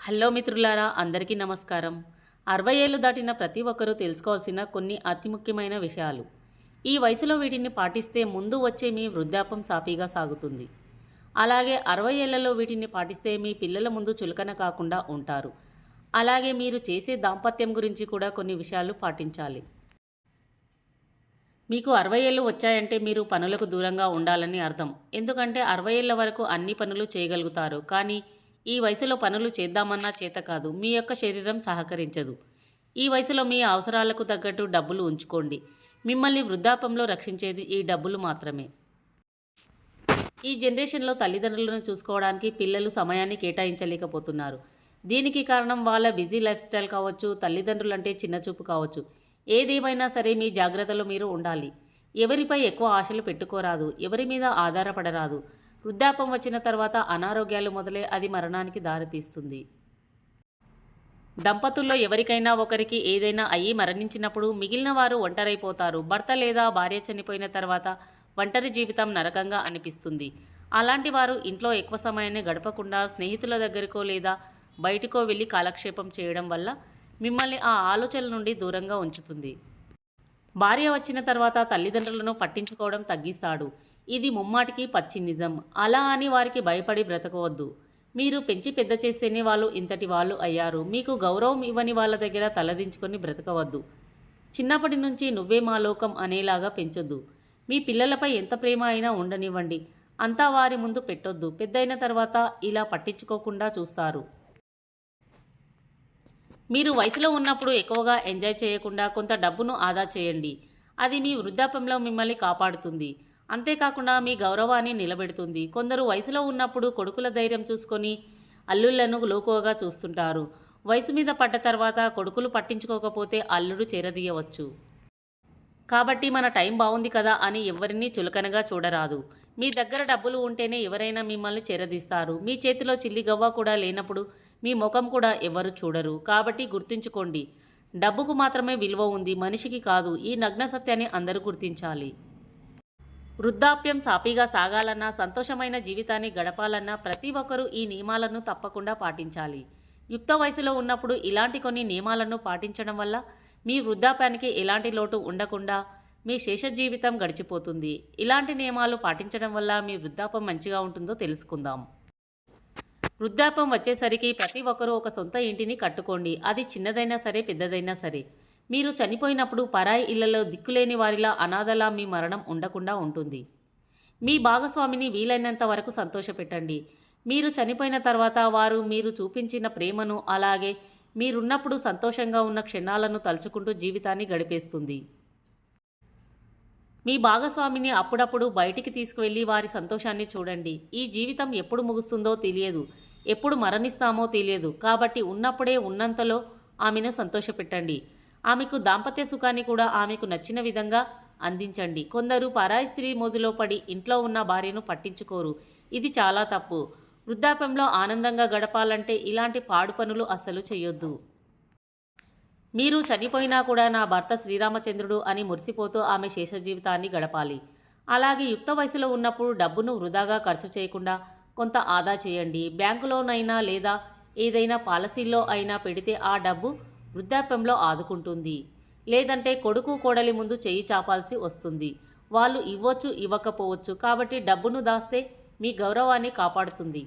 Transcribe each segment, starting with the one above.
Hello మిత్రులారా, అందరికీ నమస్కారం. 60 ఏళ్లు దాటిన ప్రతి ఒక్కరూ తెలుసుకోవాల్సిన కొన్ని అతి ముఖ్యమైన విషయాలు. ఈ వయసులో వీటిని పాటిస్తే ముందు వచ్చే మీ వృద్ధాప్యం సాఫీగా సాగుతుంది. అలాగే 60 ఏళ్లలో వీటిని పాటిస్తే మీ పిల్లల ముందు చులకన కాకుండా ఉంటారు. అలాగే మీరు చేసే దాంపత్యం గురించి కూడా కొన్ని విషయాలు పాటించాలి. మీకు 60 ఏళ్ళు వచ్చాయంటే మీరు పనులకు దూరంగా ఉండాలని అర్థం. ఎందుకంటే 60 ఏళ్ల వరకు అన్ని పనులు చేయగలుగుతారు. కానీ ఈ వయసులో పనులు చేద్దామన్నా చేత కాదు. మీ యొక్క శరీరం సహకరించదు. ఈ వయసులో మీ అవసరాలకు తగ్గట్టు డబ్బులు ఉంచుకోండి. మిమ్మల్ని వృద్ధాప్యంలో రక్షించేది ఈ డబ్బులు మాత్రమే. ఈ జనరేషన్లో తల్లిదండ్రులను చూసుకోవడానికి పిల్లలు సమయాన్ని కేటాయించలేకపోతున్నారు. దీనికి కారణం వాళ్ళ బిజీ లైఫ్ స్టైల్ కావచ్చు, తల్లిదండ్రులంటే చిన్నచూపు కావచ్చు. ఏదేమైనా సరే మీ జాగ్రత్తలో మీరు ఉండాలి. ఎవరిపై ఎక్కువ ఆశలు పెట్టుకోరాదు. ఎవరి మీద ఆధారపడరాదు. వృద్ధాప్యం వచ్చిన తర్వాత అనారోగ్యాలు మొదలై అది మరణానికి దారితీస్తుంది. దంపతుల్లో ఎవరికైనా ఒకరికి ఏదైనా అయ్యి మరణించినప్పుడు మిగిలిన వారు ఒంటరైపోతారు. భర్త లేదా భార్య చనిపోయిన తర్వాత ఒంటరి జీవితం నరకంగా అనిపిస్తుంది. అలాంటి వారు ఇంట్లో ఎక్కువ సమయాన్ని గడపకుండా స్నేహితుల దగ్గరకో లేదా బయటకో వెళ్ళి కాలక్షేపం చేయడం వల్ల మిమ్మల్ని ఆ ఆలోచనల నుండి దూరంగా ఉంచుతుంది. భార్య వచ్చిన తర్వాత తల్లిదండ్రులను పట్టించుకోవడం తగ్గిస్తాడు. ఇది ముమ్మాటికి పచ్చి నిజం. అలా అని వారికి భయపడి బ్రతకవద్దు. మీరు పెంచి పెద్ద చేస్తేనే వాళ్ళు ఇంతటి వాళ్ళు అయ్యారు. మీకు గౌరవం ఇవ్వని వాళ్ళ దగ్గర తలదించుకొని బ్రతకవద్దు. చిన్నప్పటి నుంచి నువ్వే మా లోకం అనేలాగా పెంచొద్దు. మీ పిల్లలపై ఎంత ప్రేమ అయినా ఉండనివ్వండి. అంతా వారి ముందు పెట్టొద్దు. పెద్దయిన తర్వాత ఇలా పట్టించుకోకుండా చూస్తారు. మీరు వయసులో ఉన్నప్పుడు ఎక్కువగా ఎంజాయ్ చేయకుండా కొంత డబ్బును ఆదా చేయండి. అది మీ వృద్ధాప్యంలో మిమ్మల్ని కాపాడుతుంది. అంతేకాకుండా మీ గౌరవాన్ని నిలబెడుతుంది. కొందరు వయసులో ఉన్నప్పుడు కొడుకుల ధైర్యం చూసుకొని అల్లుళ్లను లోకువగా చూస్తుంటారు. వయసు మీద పడ్డ తర్వాత కొడుకులు పట్టించుకోకపోతే అల్లుడు చేరదీయవచ్చు. కాబట్టి మన టైం బాగుంది కదా అని ఎవరినీ చులకనగా చూడరాదు. మీ దగ్గర డబ్బులు ఉంటేనే ఎవరైనా మిమ్మల్ని చేరదీస్తారు. మీ చేతిలో చిల్లిగవ్వ కూడా లేనప్పుడు మీ ముఖం కూడా ఎవరు చూడరు. కాబట్టి గుర్తుంచుకోండి, డబ్బుకు మాత్రమే విలువ ఉంది, మనిషికి కాదు. ఈ నగ్న సత్యాన్ని అందరూ గుర్తించాలి. వృద్ధాప్యం సాఫీగా సాగాలన్నా, సంతోషమైన జీవితాన్ని గడపాలన్నా ప్రతి ఒక్కరూ ఈ నియమాలను తప్పకుండా పాటించాలి. యుక్త వయసులో ఉన్నప్పుడు ఇలాంటి కొన్ని నియమాలను పాటించడం వల్ల మీ వృద్ధాప్యానికి ఎలాంటి లోటు ఉండకుండా మీ శేష జీవితం గడిచిపోతుంది. ఇలాంటి నియమాలు పాటించడం వల్ల మీ వృద్ధాప్యం మంచిగా ఉంటుందో తెలుసుకుందాం. వృద్ధాప్యం వచ్చేసరికి ప్రతి ఒక్కరూ ఒక సొంత ఇంటిని కట్టుకోండి. అది చిన్నదైనా సరే, పెద్దదైనా సరే. మీరు చనిపోయినప్పుడు పరాయి ఇళ్లలో దిక్కులేని వారిలా, అనాథలా మీ మరణం ఉండకుండా ఉంటుంది. మీ భాగస్వామిని వీలైనంత వరకు సంతోషపెట్టండి. మీరు చనిపోయిన తర్వాత వారు మీరు చూపించిన ప్రేమను, అలాగే మీరున్నప్పుడు సంతోషంగా ఉన్న క్షణాలను తలుచుకుంటూ జీవితాన్ని గడిపేస్తుంది. మీ భాగస్వామిని అప్పుడప్పుడు బయటికి తీసుకువెళ్ళి వారి సంతోషాన్ని చూడండి. ఈ జీవితం ఎప్పుడు ముగుస్తుందో తెలియదు, ఎప్పుడు మరణిస్తామో తెలియదు. కాబట్టి ఉన్నప్పుడే ఉన్నంతలో ఆమెను సంతోషపెట్టండి. ఆమెకు దాంపత్య సుఖాన్ని కూడా ఆమెకు నచ్చిన విధంగా అందించండి. కొందరు పరాయి స్త్రీ మోజులో పడి ఇంట్లో ఉన్న భార్యను పట్టించుకోరు. ఇది చాలా తప్పు. వృద్ధాప్యంలో ఆనందంగా గడపాలంటే ఇలాంటి పాడు పనులు అస్సలు చేయొద్దు. మీరు చనిపోయినా కూడా నా భర్త శ్రీరామచంద్రుడు అని మురిసిపోతూ ఆమె శేష జీవితాన్ని గడపాలి. అలాగే యుక్త వయసులో ఉన్నప్పుడు డబ్బును వృధాగా ఖర్చు చేయకుండా కొంత ఆదా చేయండి. బ్యాంకులోనైనా లేదా ఏదైనా పాలసీల్లో అయినా పెడితే ఆ డబ్బు వృద్ధాప్యంలో ఆదుకుంటుంది. లేదంటే కొడుకు కోడలి ముందు చేయి చాపాల్సి వస్తుంది. వాళ్ళు ఇవ్వచ్చు, ఇవ్వకపోవచ్చు. కాబట్టి డబ్బును దాస్తే మీ గౌరవాన్ని కాపాడుతుంది.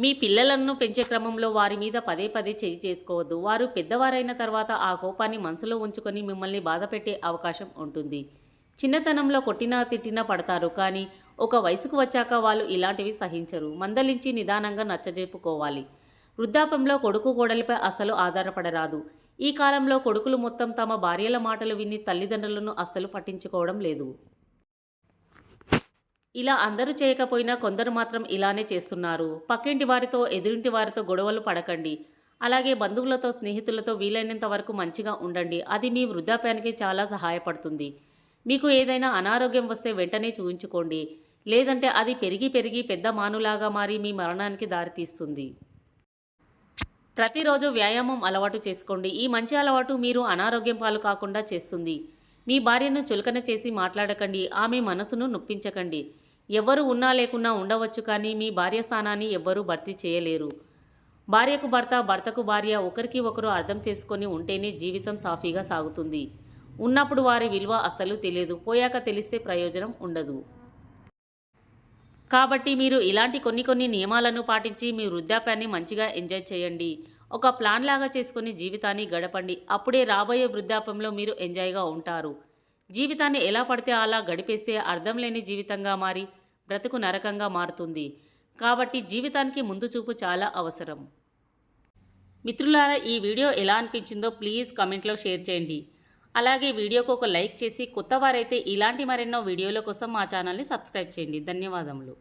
మీ పిల్లలను పెంచే క్రమంలో వారి మీద పదే పదే చేయి చేసుకోవద్దు. వారు పెద్దవారైన తర్వాత ఆ కోపాన్ని మనసులో ఉంచుకొని మిమ్మల్ని బాధపెట్టే అవకాశం ఉంటుంది. చిన్నతనంలో కొట్టినా తిట్టినా పడతారు. కానీ ఒక వయసుకు వచ్చాక వాళ్ళు ఇలాంటివి సహించరు. మందలించి నిదానంగా నచ్చజెప్పుకోవాలి. వృద్ధాప్యంలో కొడుకు కోడలిపై అస్సలు ఆధారపడరాదు. ఈ కాలంలో కొడుకులు మొత్తం తమ భార్యల మాటలు విని తల్లిదండ్రులను అస్సలు పట్టించుకోవడం లేదు. ఇలా అందరూ చేయకపోయినా కొందరు మాత్రం ఇలానే చేస్తున్నారు. పక్కింటి వారితో, ఎదురింటి వారితో గొడవలు పడకండి. అలాగే బంధువులతో, స్నేహితులతో వీలైనంత వరకు మంచిగా ఉండండి. అది మీ వృద్ధాప్యానికి చాలా సహాయపడుతుంది. మీకు ఏదైనా అనారోగ్యం వస్తే వెంటనే చూయించుకోండి. లేదంటే అది పెరిగి పెరిగి పెద్ద మానులాగా మారి మీ మరణానికి దారితీస్తుంది. ప్రతిరోజు వ్యాయామం అలవాటు చేసుకోండి. ఈ మంచి అలవాటు మీరు అనారోగ్యం పాలు కాకుండా చేస్తుంది. మీ భార్యను చులకన చేసి మాట్లాడకండి. ఆమె మనసును నొప్పించకండి. ఎవ్వరు ఉన్నా లేకున్నా ఉండవచ్చు, కానీ మీ భార్య స్థానాన్ని ఎవ్వరూ భర్తీ చేయలేరు. భార్యకు భర్త, భర్తకు భార్య ఒకరికి ఒకరు అర్థం చేసుకొని ఉంటేనే జీవితం సాఫీగా సాగుతుంది. ఉన్నప్పుడు వారి విలువ అస్సలు తెలియదు, పోయాక తెలిస్తే ప్రయోజనం ఉండదు. కాబట్టి మీరు ఇలాంటి కొన్ని నియమాలను పాటించి మీ వృద్ధాప్యాన్ని మంచిగా ఎంజాయ్ చేయండి. ఒక ప్లాన్ లాగా చేసుకొని జీవితాన్ని గడపండి. అప్పుడే రాబోయే వృద్ధాప్యంలో మీరు ఎంజాయ్గా ఉంటారు. జీవితాన్ని ఎలా పడితే అలా గడిపేస్తే అర్థం లేని జీవితంగా మారి బ్రతుకు నరకంగా మారుతుంది. కాబట్టి జీవితానికి ముందు చూపు చాలా అవసరం. మిత్రులారా, ఈ వీడియో ఎలా అనిపించిందో ప్లీజ్ కామెంట్లో షేర్ చేయండి. అలాగే వీడియోకు ఒక లైక్ చేసి కొత్త వారైతే ఇలాంటి మరెన్నో వీడియోల కోసం మా ఛానల్ని సబ్స్క్రైబ్ చేయండి. ధన్యవాదములు.